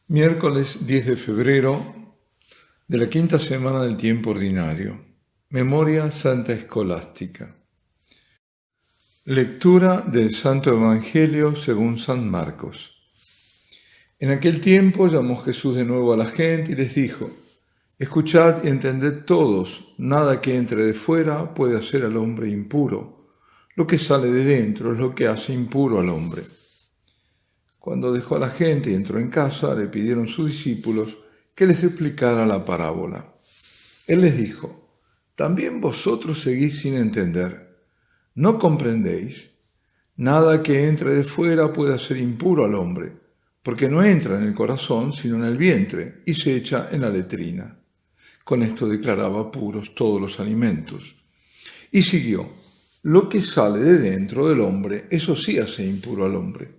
Miércoles 10 de febrero de la quinta semana del tiempo ordinario. Memoria Santa Escolástica. Lectura del Santo Evangelio según San Marcos. En aquel tiempo llamó Jesús de nuevo a la gente y les dijo: Escuchad y entended todos, nada que entre de fuera puede hacer al hombre impuro. Lo que sale de dentro es lo que hace impuro al hombre. Cuando dejó a la gente y entró en casa, le pidieron sus discípulos que les explicara la parábola. Él les dijo: ¿También vosotros seguís sin entender? ¿No comprendéis? Nada que entre de fuera puede hacer impuro al hombre, porque no entra en el corazón sino en el vientre y se echa en la letrina. Con esto declaraba puros todos los alimentos. Y siguió: lo que sale de dentro del hombre, eso sí hace impuro al hombre.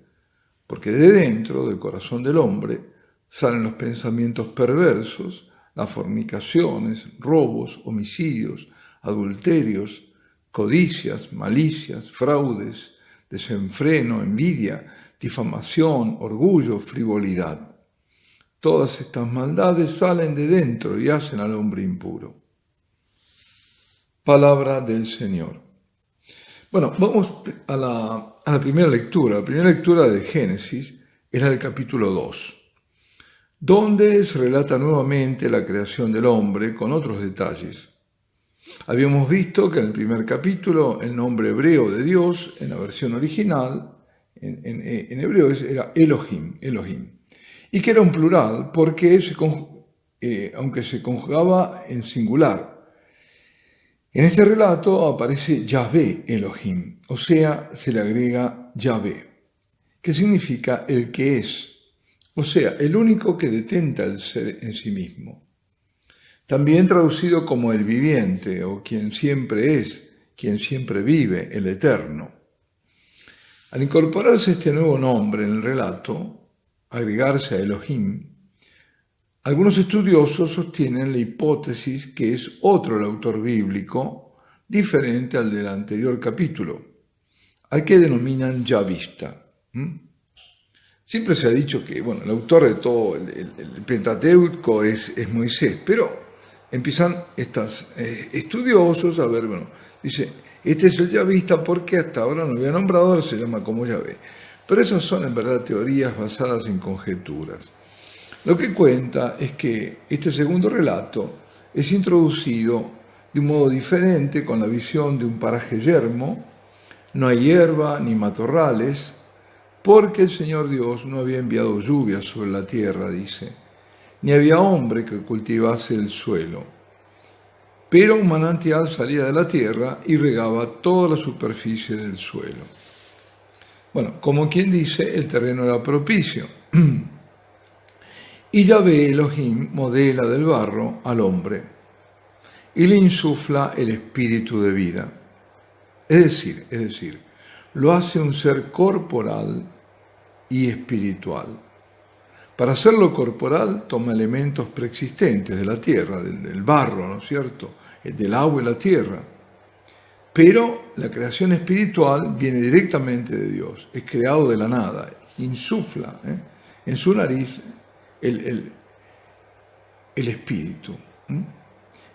Porque de dentro del corazón del hombre salen los pensamientos perversos, las fornicaciones, robos, homicidios, adulterios, codicias, malicias, fraudes, desenfreno, envidia, difamación, orgullo, frivolidad. Todas estas maldades salen de dentro y hacen al hombre impuro. Palabra del Señor. Bueno, vamos a la primera lectura. La primera lectura de Génesis es la del capítulo 2, donde se relata nuevamente la creación del hombre con otros detalles. Habíamos visto que en el primer capítulo el nombre hebreo de Dios, en la versión original, en hebreo era Elohim, y que era un plural porque aunque se conjugaba en singular. En este relato aparece Yahvé Elohim, o sea, se le agrega Yahvé, que significa el que es, o sea, el único que detenta el ser en sí mismo. También traducido como el viviente, o quien siempre es, quien siempre vive, el eterno. Al incorporarse este nuevo nombre en el relato, agregarse a Elohim, algunos estudiosos sostienen la hipótesis que es otro el autor bíblico, diferente al del anterior capítulo, al que denominan Yahvista. Siempre se ha dicho que el autor de todo el Pentateuco es Moisés, pero empiezan estos estudiosos a ver, dice, este es el Yahvista porque hasta ahora no había nombrado, ahora se llama como Yahvé. Pero esas son en verdad teorías basadas en conjeturas. Lo que cuenta es que este segundo relato es introducido de un modo diferente con la visión de un paraje yermo. No hay hierba ni matorrales, porque el Señor Dios no había enviado lluvia sobre la tierra, dice, ni había hombre que cultivase el suelo. Pero un manantial salía de la tierra y regaba toda la superficie del suelo. Como quien dice, el terreno era propicio. Y Yahvé Elohim modela del barro al hombre y le insufla el espíritu de vida. Es decir, lo hace un ser corporal y espiritual. Para hacerlo corporal toma elementos preexistentes de la tierra, del barro, ¿no es cierto?, del agua y la tierra. Pero la creación espiritual viene directamente de Dios, es creado de la nada, insufla en su nariz el espíritu.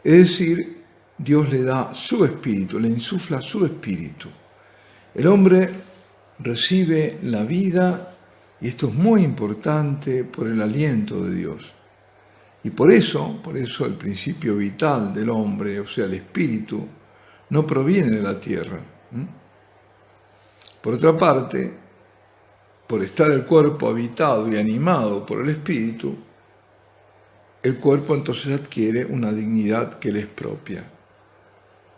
Es decir, Dios le da su espíritu, le insufla su espíritu. El hombre recibe la vida, y esto es muy importante, por el aliento de Dios. Y por eso el principio vital del hombre, o sea, el espíritu, no proviene de la tierra. Por otra parte, por estar el cuerpo habitado y animado por el espíritu, el cuerpo entonces adquiere una dignidad que le es propia,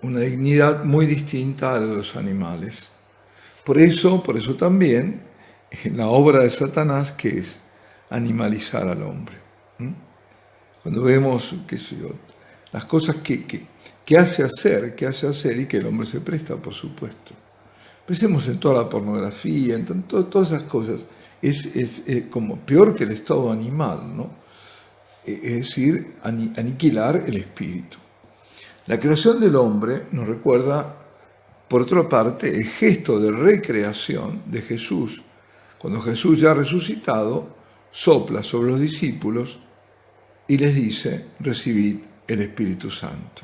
una dignidad muy distinta a la de los animales. Por eso también la obra de Satanás, que es animalizar al hombre. Cuando vemos, las cosas que hace hacer y que el hombre se presta, por supuesto. Pensemos en toda la pornografía, en todas esas cosas. Es como peor que el estado animal, ¿no? Es decir, aniquilar el espíritu. La creación del hombre nos recuerda, por otra parte, el gesto de recreación de Jesús. Cuando Jesús, ya resucitado, sopla sobre los discípulos y les dice: recibid el Espíritu Santo.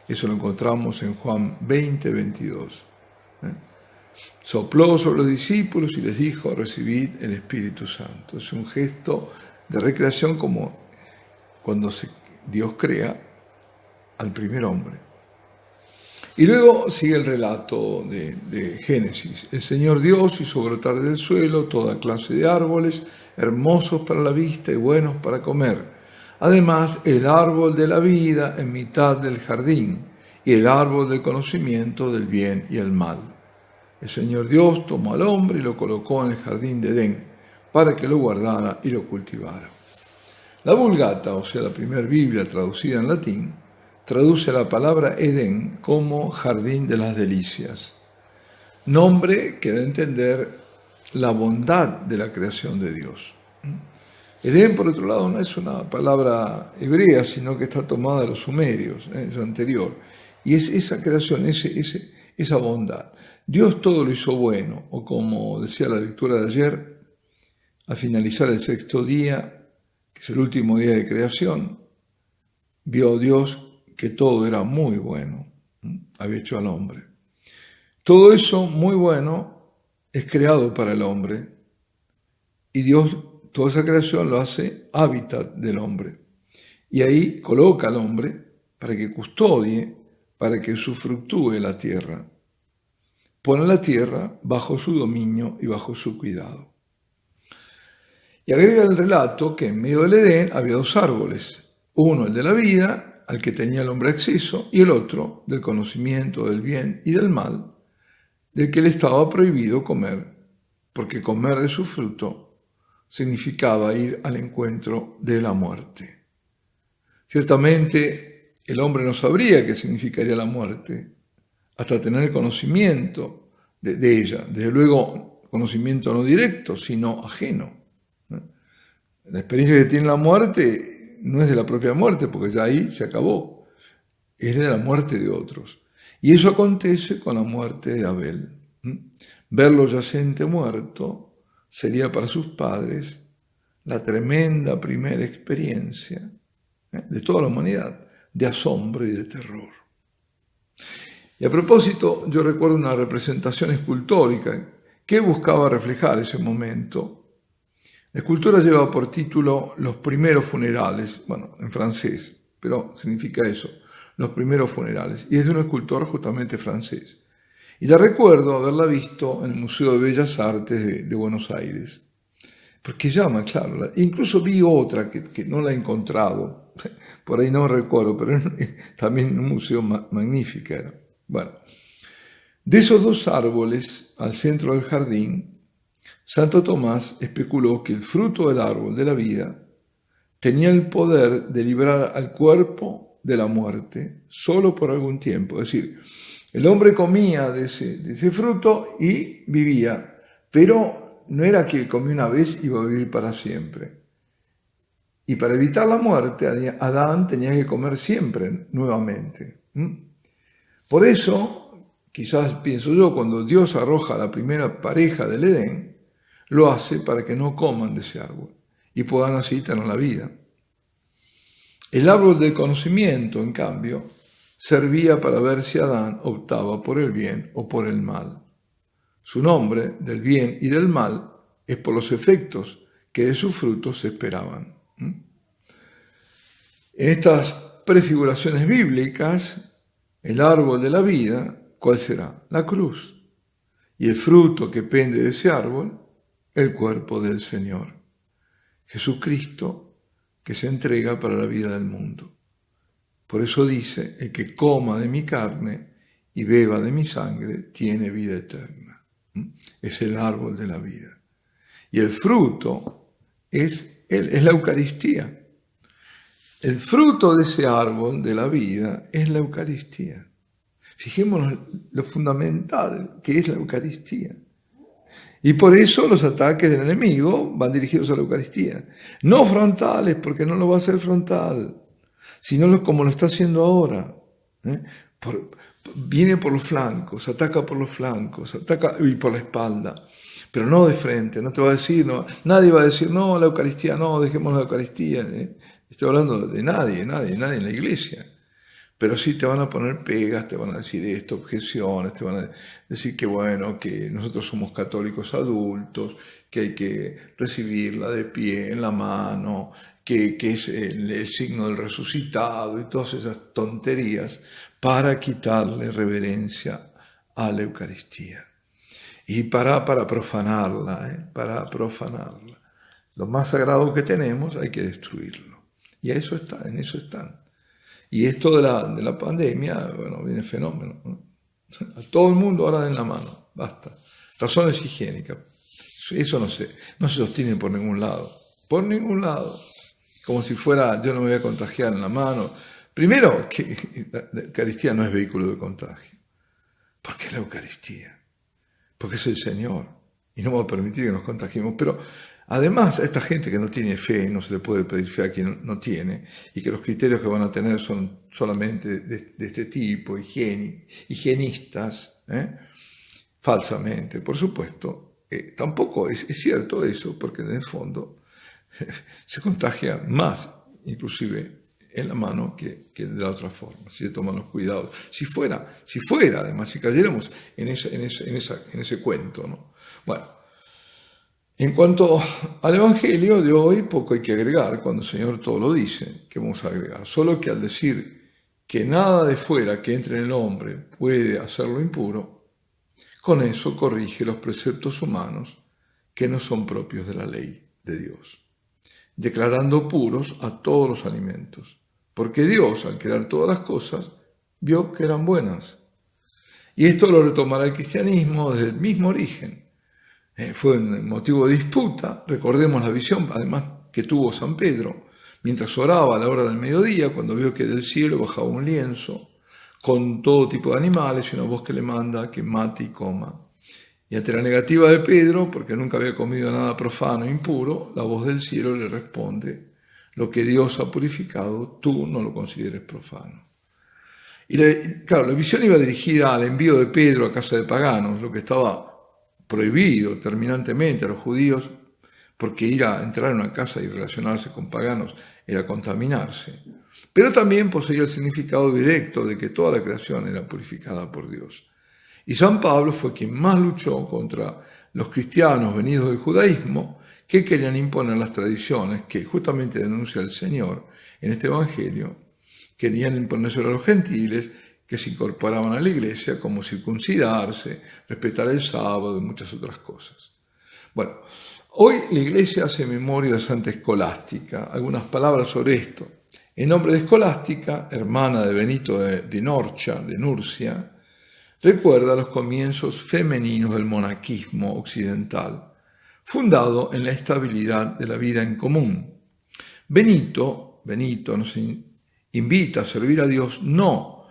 Eso lo encontramos en Juan 20, 22. Sopló sobre los discípulos y les dijo: recibid el Espíritu Santo. Es un gesto de recreación, como cuando Dios crea al primer hombre. Y luego sigue el relato de Génesis. El Señor Dios hizo brotar del suelo toda clase de árboles, hermosos para la vista y buenos para comer. Además, el árbol de la vida en mitad del jardín y el árbol del conocimiento del bien y el mal. El Señor Dios tomó al hombre y lo colocó en el jardín de Edén para que lo guardara y lo cultivara. La Vulgata, o sea, la primera Biblia traducida en latín, traduce la palabra Edén como jardín de las delicias, nombre que da a entender la bondad de la creación de Dios. Edén, por otro lado, no es una palabra hebrea, sino que está tomada de los sumerios, es anterior. Y es esa creación, esa bondad. Dios todo lo hizo bueno, o como decía la lectura de ayer, al finalizar el sexto día, que es el último día de creación, vio Dios que todo era muy bueno, había hecho al hombre. Todo eso muy bueno es creado para el hombre, y Dios toda esa creación lo hace hábitat del hombre. Y ahí coloca al hombre para que custodie, para que usufructúe la tierra. Pone la tierra bajo su dominio y bajo su cuidado. Y agrega el relato que en medio del Edén había dos árboles. Uno, el de la vida, al que tenía el hombre acceso, y el otro, del conocimiento del bien y del mal, del que le estaba prohibido comer, porque comer de su fruto significaba ir al encuentro de la muerte. Ciertamente, el hombre no sabría qué significaría la muerte hasta tener conocimiento de ella. Desde luego, conocimiento no directo, sino ajeno. La experiencia que tiene la muerte no es de la propia muerte, porque ya ahí se acabó. Es de la muerte de otros. Y eso acontece con la muerte de Abel. Verlo yacente muerto sería para sus padres la tremenda primera experiencia de toda la humanidad, de asombro y de terror. Y a propósito, yo recuerdo una representación escultórica que buscaba reflejar ese momento. La escultura lleva por título Los primeros funerales, bueno, en francés, pero significa eso, los primeros funerales, y es de un escultor justamente francés. Y la recuerdo haberla visto en el Museo de Bellas Artes de Buenos Aires. Porque llama, claro. Incluso vi otra que no la he encontrado. Por ahí no recuerdo, pero también en un museo magnífica era. Bueno, de esos dos árboles al centro del jardín, Santo Tomás especuló que el fruto del árbol de la vida tenía el poder de librar al cuerpo de la muerte solo por algún tiempo. Es decir, el hombre comía de ese fruto y vivía, pero no era que comía una vez y iba a vivir para siempre. Y para evitar la muerte, Adán tenía que comer siempre nuevamente. Por eso, quizás pienso yo, cuando Dios arroja a la primera pareja del Edén, lo hace para que no coman de ese árbol y puedan así tener la vida. El árbol del conocimiento, en cambio, servía para ver si Adán optaba por el bien o por el mal. Su nombre, del bien y del mal, es por los efectos que de sus frutos se esperaban. En estas prefiguraciones bíblicas, el árbol de la vida, ¿cuál será? La cruz. Y el fruto que pende de ese árbol, el cuerpo del Señor. Jesucristo, que se entrega para la vida del mundo. Por eso dice, el que coma de mi carne y beba de mi sangre, tiene vida eterna. Es el árbol de la vida. Y el fruto es la Eucaristía. El fruto de ese árbol de la vida es la Eucaristía. Fijémonos lo fundamental que es la Eucaristía. Y por eso los ataques del enemigo van dirigidos a la Eucaristía. No frontales, porque no lo va a hacer frontal, sino como lo está haciendo ahora. Viene por los flancos, ataca por los flancos, ataca y por la espalda. Pero no de frente, no te va a decir, no, nadie va a decir, no, la Eucaristía, no, dejemos la Eucaristía. Estoy hablando de nadie en la iglesia. Pero sí te van a poner pegas, te van a decir esto, objeciones, te van a decir que bueno, que nosotros somos católicos adultos, que hay que recibirla de pie, en la mano, que es el signo del resucitado y todas esas tonterías para quitarle reverencia a la Eucaristía. Y para profanarla, para profanarla. Lo más sagrado que tenemos hay que destruirlo. Y en eso están. Y esto de la pandemia, bueno, viene fenómeno, ¿no? A todo el mundo ahora den la mano, basta. Razones higiénicas. Eso no se sostiene por ningún lado. Por ningún lado. Como si fuera, yo no me voy a contagiar en la mano. Primero, que la Eucaristía no es vehículo de contagio. ¿Por qué la Eucaristía? Porque es el Señor. Y no va a permitir que nos contagiemos. Pero además, a esta gente que no tiene fe, no se le puede pedir fe a quien no tiene, y que los criterios que van a tener son solamente de este tipo, higienistas, falsamente, por supuesto. Tampoco es cierto eso, porque en el fondo se contagia más, inclusive en la mano, que de la otra forma, si se toman los cuidados. Si fuera, además, si cayéramos en ese cuento, ¿no? Bueno, en cuanto al Evangelio de hoy, poco hay que agregar, cuando el Señor todo lo dice, ¿qué vamos a agregar? Solo que al decir que nada de fuera que entre en el hombre puede hacerlo impuro, con eso corrige los preceptos humanos que no son propios de la ley de Dios, declarando puros a todos los alimentos, porque Dios, al crear todas las cosas, vio que eran buenas. Y esto lo retomará el cristianismo desde el mismo origen. Fue un motivo de disputa, recordemos la visión, además, que tuvo San Pedro, mientras oraba a la hora del mediodía, cuando vio que del cielo bajaba un lienzo, con todo tipo de animales y una voz que le manda que mate y coma. Y ante la negativa de Pedro, porque nunca había comido nada profano e impuro, la voz del cielo le responde: lo que Dios ha purificado, tú no lo consideres profano. Y claro, la visión iba dirigida al envío de Pedro a casa de paganos, lo que estaba prohibido terminantemente a los judíos, porque entrar en una casa y relacionarse con paganos era contaminarse. Pero también poseía el significado directo de que toda la creación era purificada por Dios. Y San Pablo fue quien más luchó contra los cristianos venidos del judaísmo que querían imponer las tradiciones que justamente denuncia el Señor en este Evangelio. Querían imponérselo a los gentiles que se incorporaban a la iglesia, como circuncidarse, respetar el sábado y muchas otras cosas. Bueno, hoy la iglesia hace memoria de Santa Escolástica. Algunas palabras sobre esto. En nombre de Escolástica, hermana de Benito de Nurcia, recuerda los comienzos femeninos del monaquismo occidental, fundado en la estabilidad de la vida en común. Benito nos invita a servir a Dios no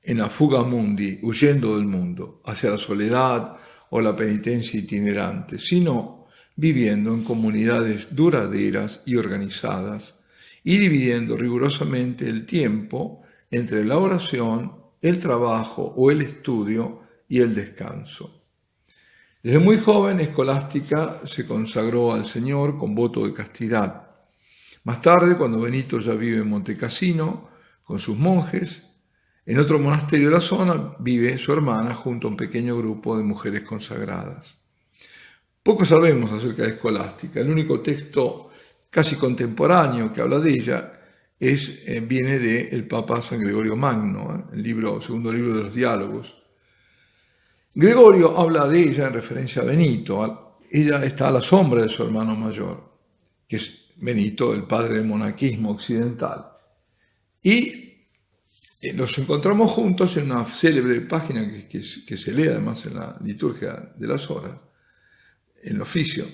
en la fuga mundi, huyendo del mundo, hacia la soledad o la penitencia itinerante, sino viviendo en comunidades duraderas y organizadas, y dividiendo rigurosamente el tiempo entre la oración, el trabajo o el estudio y el descanso. Desde muy joven, Escolástica se consagró al Señor con voto de castidad. Más tarde, cuando Benito ya vive en Montecassino con sus monjes, en otro monasterio de la zona vive su hermana junto a un pequeño grupo de mujeres consagradas. Poco sabemos acerca de Escolástica. El único texto casi contemporáneo que habla de ella viene del Papa San Gregorio Magno, el segundo libro de los Diálogos. Gregorio habla de ella en referencia a Benito. Ella está a la sombra de su hermano mayor, que es Benito, el padre del monaquismo occidental. Y los encontramos juntos en una célebre página que se lee además en la liturgia de las horas, en el oficio.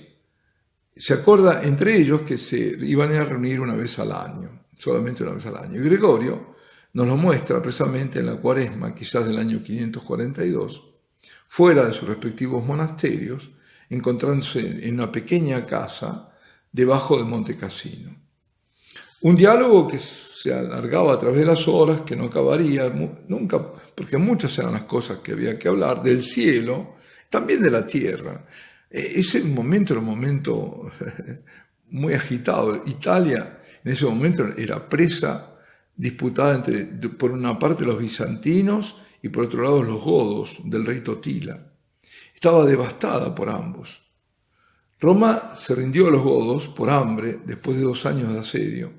Se acuerda entre ellos que se iban a reunir una vez al año, solamente una vez al año. Y Gregorio nos lo muestra precisamente en la Cuaresma, quizás del año 542, fuera de sus respectivos monasterios, encontrándose en una pequeña casa debajo del Montecassino. Un diálogo que se alargaba a través de las horas, que no acabaría nunca, porque muchas eran las cosas que había que hablar, del cielo, también de la tierra. Ese momento era un momento muy agitado. Italia en ese momento era presa, disputada por una parte los bizantinos y por otro lado los godos del rey Totila. Estaba devastada por ambos. Roma se rindió a los godos por hambre después de 2 años de asedio.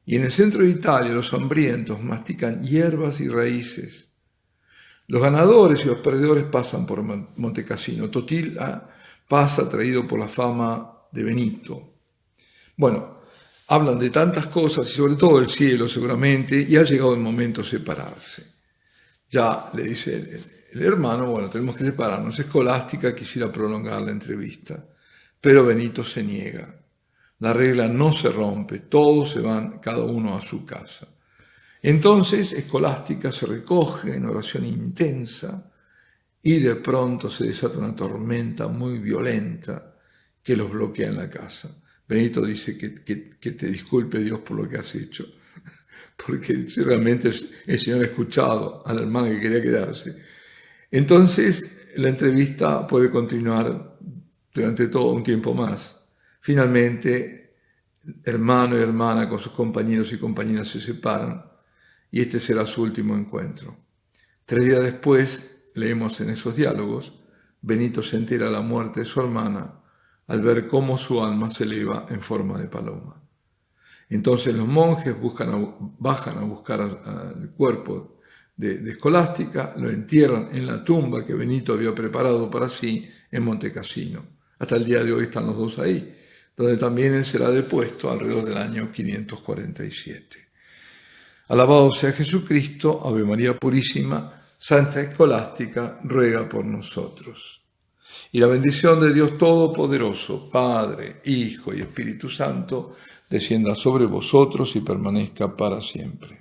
Y en el centro de Italia los hambrientos mastican hierbas y raíces. Los ganadores y los perdedores pasan por Montecassino. Totila pasa atraído por la fama de Benito. Bueno, hablan de tantas cosas y sobre todo del cielo seguramente, y ha llegado el momento de separarse. Ya le dice el hermano, bueno, tenemos que separarnos. Escolástica quisiera prolongar la entrevista, pero Benito se niega. La regla no se rompe, todos se van cada uno a su casa. Entonces Escolástica se recoge en oración intensa y de pronto se desata una tormenta muy violenta que los bloquea en la casa. Benito dice que te disculpe Dios por lo que has hecho, porque si realmente el Señor ha escuchado al hermano que quería quedarse. Entonces la entrevista puede continuar durante todo un tiempo más. Finalmente, hermano y hermana con sus compañeros y compañeras se separan y este será su último encuentro. 3 días después, leemos en esos diálogos, Benito se entera de la muerte de su hermana al ver cómo su alma se eleva en forma de paloma. Entonces los monjes bajan a buscar el cuerpo de Escolástica, lo entierran en la tumba que Benito había preparado para sí en Montecassino. Hasta el día de hoy están los dos ahí, donde también él será depuesto alrededor del año 547. Alabado sea Jesucristo, Ave María Purísima, Santa Escolástica, ruega por nosotros. Y la bendición de Dios Todopoderoso, Padre, Hijo y Espíritu Santo, descienda sobre vosotros y permanezca para siempre.